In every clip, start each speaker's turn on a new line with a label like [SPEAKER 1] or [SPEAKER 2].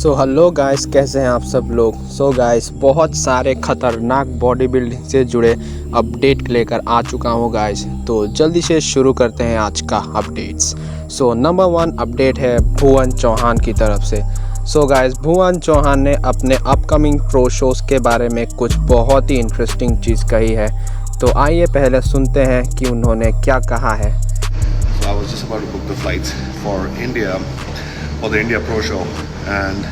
[SPEAKER 1] So hello guys, कैसे हैं आप सब लोग। सो गाइस, बहुत सारे ख़तरनाक बॉडी बिल्डिंग से जुड़े अपडेट लेकर आ चुका हूँ गाइस। तो जल्दी से शुरू करते हैं आज का अपडेट्स। सो नंबर 1 अपडेट है भुवन चौहान की तरफ से। सो गाइस, भुवन चौहान ने अपने अपकमिंग प्रो शोज़ के बारे में कुछ बहुत ही इंटरेस्टिंग चीज़ कही है। तो आइए पहले सुनते हैं कि उन्होंने क्या कहा है।
[SPEAKER 2] So I was just about to book the flights for India, for the India Pro Show, and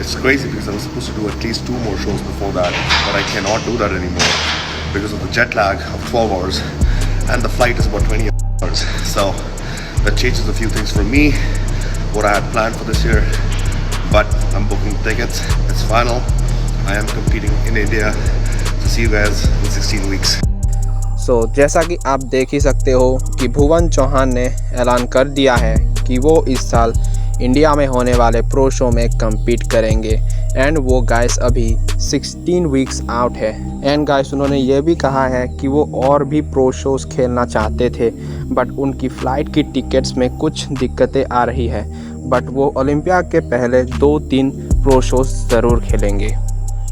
[SPEAKER 2] it's crazy because I was supposed to do at least 2 more shows before that, but I cannot do that anymore because of the jet lag of 12 hours, and the flight is about 20 hours. So that changes a few things for me, what I had planned for this year, but I'm booking tickets. It's final. I am competing in India. To see you guys in 16 weeks.
[SPEAKER 1] सो जैसा कि आप देख ही सकते हो कि भुवन चौहान ने ऐलान कर दिया है कि वो इस साल इंडिया में होने वाले प्रो शो में compete करेंगे। एंड वो गाइस अभी 16 वीक्स आउट है। एंड गाइस उन्होंने ये भी कहा है कि वो और भी प्रो शोज़ खेलना चाहते थे, बट उनकी फ़्लाइट की टिकट्स में कुछ दिक्कतें आ रही है, बट वो ओलंपिया के पहले 2-3 प्रो शोज़ ज़रूर खेलेंगे।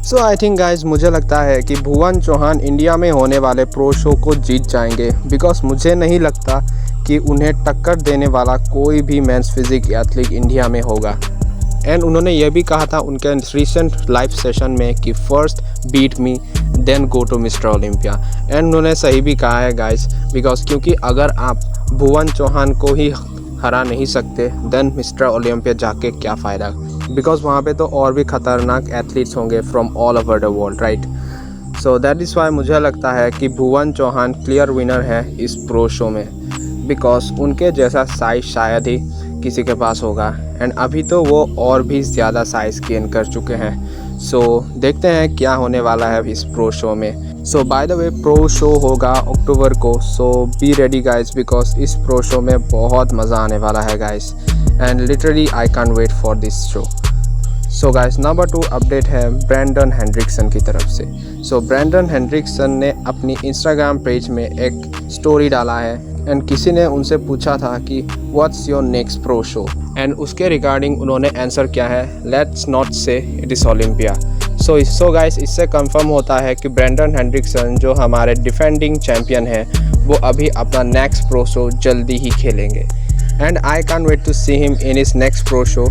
[SPEAKER 1] सो आई थिंक गाइज, मुझे लगता है कि भुवन चौहान इंडिया में होने वाले प्रो शो को जीत जाएंगे, बिकॉज मुझे नहीं लगता कि उन्हें टक्कर देने वाला कोई भी मेंस फिजिक एथलीट इंडिया में होगा। एंड उन्होंने ये भी कहा था उनके रिसेंट लाइव सेशन में कि first beat me then go to mister Olympia. And उन्होंने सही भी कहा है गाइज, बिकॉज क्योंकि अगर आप भुवन चौहान को ही हरा नहीं सकते देन मिस्टर ओलंपिया जाके क्या फ़ायदा, बिकॉज वहाँ पे तो और भी ख़तरनाक एथलीट्स होंगे from all over the world, right. So that is why मुझे लगता है कि भुवन चौहान क्लियर विनर है इस प्रो शो में, बिकॉज उनके जैसा साइज़ शायद ही किसी के पास होगा। एंड अभी तो वो और भी ज़्यादा साइज़ गेन कर चुके हैं। सो देखते हैं क्या होने वाला है इस प्रो शो में। So by the way, pro show होगा अक्टूबर को। So be ready guys, because इस प्रो शो में बहुत मज़ा आने वाला है guys. And literally I can wait for this show. So guys, number 2 update है ब्रैंडन हेंड्रिक्सन की तरफ से। सो ब्रैंडन हेंड्रिक्सन ने अपनी इंस्टाग्राम पेज में एक स्टोरी डाला है एंड किसी ने उनसे पूछा था कि what's your next pro show, and उसके रिगार्डिंग उन्होंने आंसर किया है लेट्स नॉट से it is Olympia. So guys, इससे कंफर्म होता है कि ब्रैंडन हेंड्रिक्सन जो हमारे डिफेंडिंग चैम्पियन हैं वो अभी अपना नेक्स्ट प्रो शो जल्दी ही खेलेंगे। And I can wait to see him in his next pro show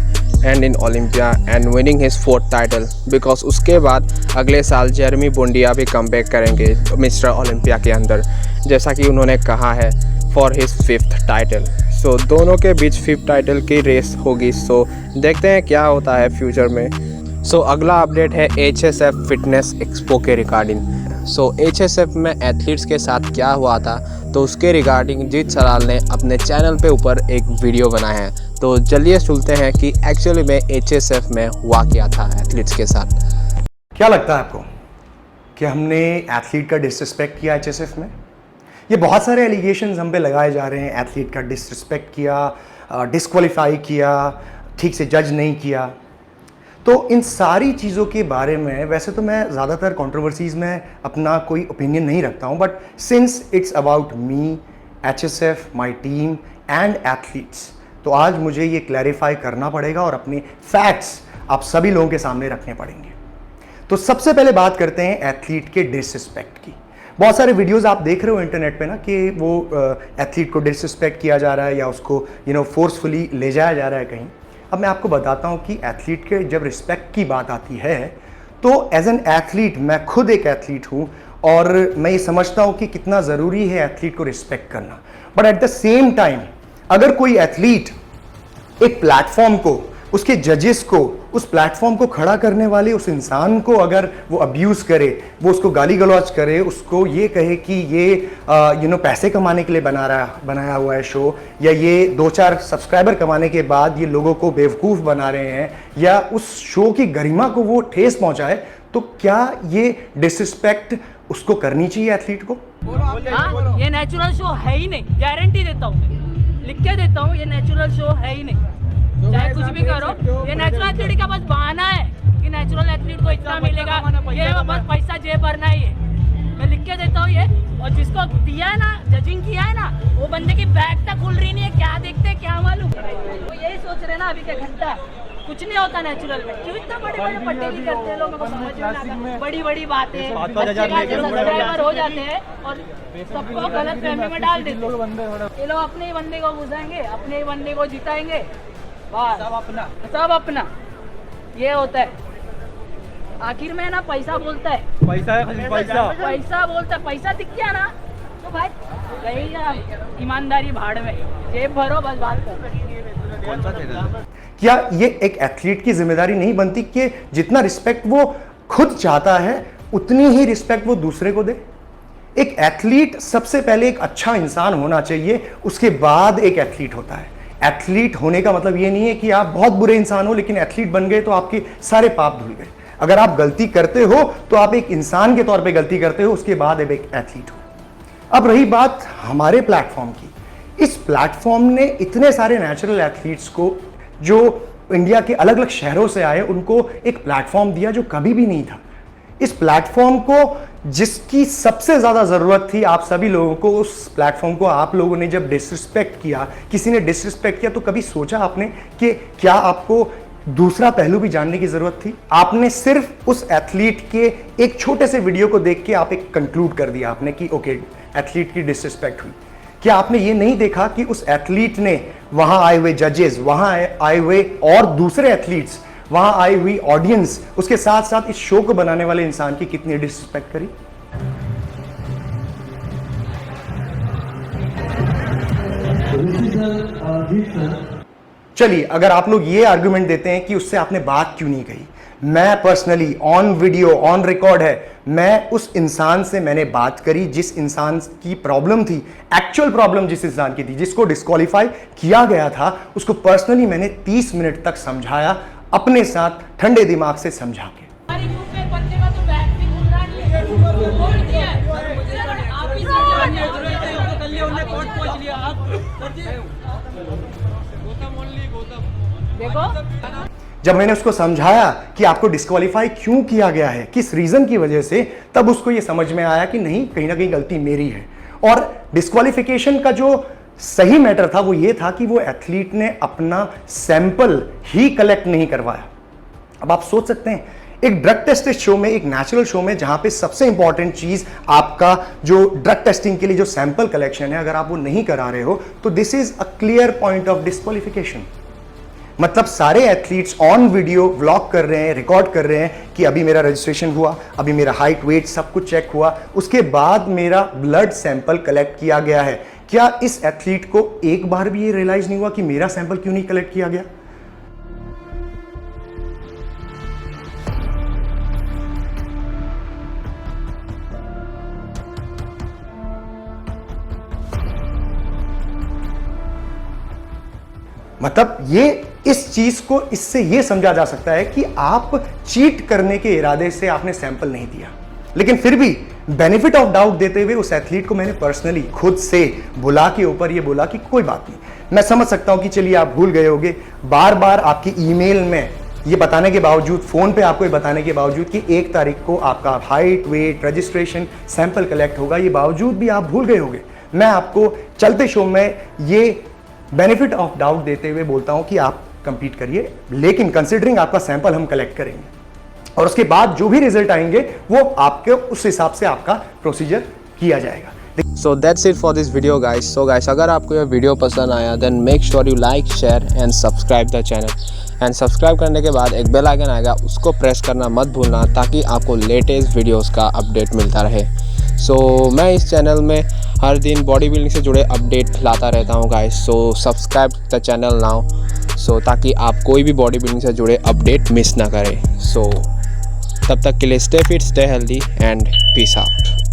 [SPEAKER 1] and in Olympia and winning his 4th title, because उसके बाद अगले साल जेरेमी बुंडिया भी कमबैक करेंगे मिस्टर ओलंपिया के अंदर, जैसा कि उन्होंने कहा है फॉर हिज 5th टाइटल। सो दोनों के बीच 5th टाइटल की रेस होगी। सो देखते हैं क्या होता है फ्यूचर में। सो अगला अपडेट है HSF फिटनेस एक्सपो के रिगार्डिंग। सो HSF में एथलीट्स के साथ क्या हुआ था, तो उसके रिगार्डिंग जीत सलाल ने अपने चैनल पे ऊपर एक वीडियो बनाया है। तो चलिए सुनते हैं कि एक्चुअली में HSF में हुआ क्या था एथलीट्स के साथ।
[SPEAKER 3] क्या लगता है आपको कि हमने एथलीट का डिसरिस्पेक्ट किया HSF में? ये बहुत सारे एलिगेशंस हम पे लगाए जा रहे हैं, एथलीट का डिसरिस्पेक्ट किया, डिस्क्वालीफाई किया, ठीक से जज नहीं किया। तो इन सारी चीज़ों के बारे में वैसे तो मैं ज़्यादातर कंट्रोवर्सीज़ में अपना कोई ओपिनियन नहीं रखता हूँ, but since it's about me, HSF, my team and athletes, तो आज मुझे ये क्लैरिफाई करना पड़ेगा और अपने फैक्ट्स आप सभी लोगों के सामने रखने पड़ेंगे। तो सबसे पहले बात करते हैं एथलीट के डिसरिस्पेक्ट की। बहुत सारे वीडियोस आप देख रहे हो इंटरनेट पे ना कि वो एथलीट को डिसरिस्पेक्ट किया जा रहा है या उसको फोर्सफुली ले जाया जा रहा है कहीं। अब मैं आपको बताता हूँ कि एथलीट के जब रिस्पेक्ट की बात आती है तो एज एन एथलीट, मैं खुद एक एथलीट हूँ और मैं ये समझता हूँ कि कितना ज़रूरी है एथलीट को रिस्पेक्ट करना। But at the same time अगर कोई एथलीट एक प्लेटफॉर्म को, उसके जजेस को, उस प्लेटफॉर्म को खड़ा करने वाले उस इंसान को अगर वो अब्यूज़ करे, वो उसको गाली गलौज करे, उसको ये कहे कि ये पैसे कमाने के लिए बनाया हुआ है शो, या ये 2-4 सब्सक्राइबर कमाने के बाद ये लोगों को बेवकूफ़ बना रहे हैं, या उस शो की गरिमा को वो ठेस पहुंचाए, तो क्या ये डिसरिस्पेक्ट उसको करनी चाहिए एथलीट को?
[SPEAKER 4] हाँ, ये नेचुरल शो है ही नहीं, गारंटी देता हूँ, लिख के देता हूँ, ये नेचुरल शो है ही नहीं। चाहे कुछ भी करो, ये नेचुरल एथलीट का बस बहाना है कि नेचुरल एथलीट को इतना मिलेगा, ये बस पैसा जेब भरना ही है। मैं लिख के देता हूँ ये, और जिसको दिया है ना, जजिंग किया है ना, वो बंदे की बैग तक खुल रही नहीं है, क्या देखते क्या मालूम। वो यही सोच रहे ना अभी के घंटा कुछ नहीं होता नेचुरल में। क्यों इतना बड़े बड़े पटेली करते हैं लोग, मेरे को समझ में नहीं आता। बड़ी बड़ी बातें सब्सक्राइबर हो जाते हैं और सबको गलत फहमी में डाल देते हैं। ये लोग अपने ही बंदे को घुसाएंगे, अपने ही बंदे को जिताएंगे, बस सब अपना ये होता है। आखिर में ना पैसा बोलता है, पैसा बोलता है। पैसा दिख गया ना तो भाई गई ना ईमानदारी भाड़ में, जेब भरो बस बात करो।
[SPEAKER 3] क्या ये एक एथलीट की जिम्मेदारी नहीं बनती कि जितना रिस्पेक्ट वो खुद चाहता है उतनी ही रिस्पेक्ट वो दूसरे को दे? एक एथलीट सबसे पहले एक अच्छा इंसान होना चाहिए, उसके बाद एक एथलीट होता है। एथलीट होने का मतलब ये नहीं है कि आप बहुत बुरे इंसान हो लेकिन एथलीट बन गए तो आपके सारे पाप धुल गए। अगर आप गलती करते हो तो आप एक इंसान के तौर पे गलती करते हो, उसके बाद अब एक एथलीट हो। अब रही बात हमारे प्लेटफॉर्म की, इस प्लेटफॉर्म ने इतने सारे नेचुरल एथलीट्स को जो इंडिया के अलग अलग शहरों से आए उनको एक प्लेटफॉर्म दिया जो कभी भी नहीं था। इस प्लेटफॉर्म को जिसकी सबसे ज़्यादा ज़रूरत थी आप सभी लोगों को, उस प्लेटफॉर्म को आप लोगों ने जब डिसरिस्पेक्ट किया, किसी ने डिसरिस्पेक्ट किया, तो कभी सोचा आपने कि क्या आपको दूसरा पहलू भी जानने की ज़रूरत थी? आपने सिर्फ उस एथलीट के एक छोटे से वीडियो को देख के आप एक कंक्लूड कर दिया आपने कि ओके एथलीट की डिसरिस्पेक्ट हुई। क्या आपने ये नहीं देखा कि उस एथलीट ने वहां आए हुए जजेस, वहां आए हुए और दूसरे एथलीट्स, वहां आई हुई ऑडियंस, उसके साथ साथ इस शो को बनाने वाले इंसान की कितनी डिसरिस्पेक्ट करी? चलिए, अगर आप लोग ये आर्गुमेंट देते हैं कि उससे आपने बात क्यों नहीं कही, मैं personally on video on record है, मैं उस इंसान से मैंने बात करी जिस इंसान की प्रॉब्लम थी, एक्चुअल प्रॉब्लम जिस इंसान की थी, जिसको डिस्क्वालीफाई किया गया था, उसको पर्सनली मैंने 30 मिनट तक समझाया, अपने साथ ठंडे दिमाग से समझा के।
[SPEAKER 4] देखो
[SPEAKER 3] जब मैंने उसको समझाया कि आपको डिस्क्वालीफाई क्यों किया गया है, किस रीजन की वजह से, तब उसको ये समझ में आया कि नहीं, कहीं ना कहीं गलती मेरी है। और डिस्क्वालिफिकेशन का जो सही मैटर था वो ये था कि वो एथलीट ने अपना सैंपल ही कलेक्ट नहीं करवाया। अब आप सोच सकते हैं एक ड्रग टेस्ट शो में, एक नेचुरल शो में, जहां पे सबसे इंपॉर्टेंट चीज आपका जो ड्रग टेस्टिंग के लिए जो सैंपल कलेक्शन है, अगर आप वो नहीं करा रहे हो तो this is a clear point of disqualification. मतलब सारे एथलीट्स ऑन वीडियो व्लॉग कर रहे हैं, रिकॉर्ड कर रहे हैं कि अभी मेरा रजिस्ट्रेशन हुआ, अभी मेरा हाइट वेट सब कुछ चेक हुआ, उसके बाद मेरा ब्लड सैंपल कलेक्ट किया गया है। क्या इस एथलीट को एक बार भी ये रियलाइज नहीं हुआ कि मेरा सैंपल क्यों नहीं कलेक्ट किया गया? मतलब ये इस चीज को इससे ये समझा जा सकता है कि आप चीट करने के इरादे से आपने सैंपल नहीं दिया, लेकिन फिर भी बेनिफिट ऑफ डाउट देते हुए उस एथलीट को मैंने पर्सनली खुद से बुला के ऊपर ये बोला कि कोई बात नहीं, मैं समझ सकता हूं कि चलिए आप भूल गए होंगे, बार बार आपकी ईमेल में ये बताने के बावजूद, फोन पे आपको ये बताने के बावजूद कि 1 तारीख को आपका height weight registration sample collect होगा, ये बावजूद भी आप भूल गए होंगे। मैं आपको चलते शो में ये बेनिफिट ऑफ डाउट देते हुए बोलता हूं कि आप कंप्लीट करिए, लेकिन कंसीडरिंग आपका सैंपल हम कलेक्ट करेंगे और उसके बाद जो भी रिजल्ट आएंगे वो आपके उस हिसाब से आपका प्रोसीजर किया जाएगा।
[SPEAKER 1] So that's it for this video guys. So guys, अगर आपको यह वीडियो पसंद आया then make sure you like, share and subscribe the channel. And subscribe करने के बाद एक बेल आइकन आएगा, उसको प्रेस करना मत भूलना ताकि आपको लेटेस्ट वीडियोस का अपडेट मिलता रहे। सो मैं इस चैनल में हर दिन बॉडी बिल्डिंग से जुड़े अपडेट लाता रहता हूँ guys. So subscribe the channel now, so ताकि आप कोई भी बॉडी बिल्डिंग से जुड़े अपडेट मिस ना करें। सो तब तक के लिए stay fit, stay healthy and peace out.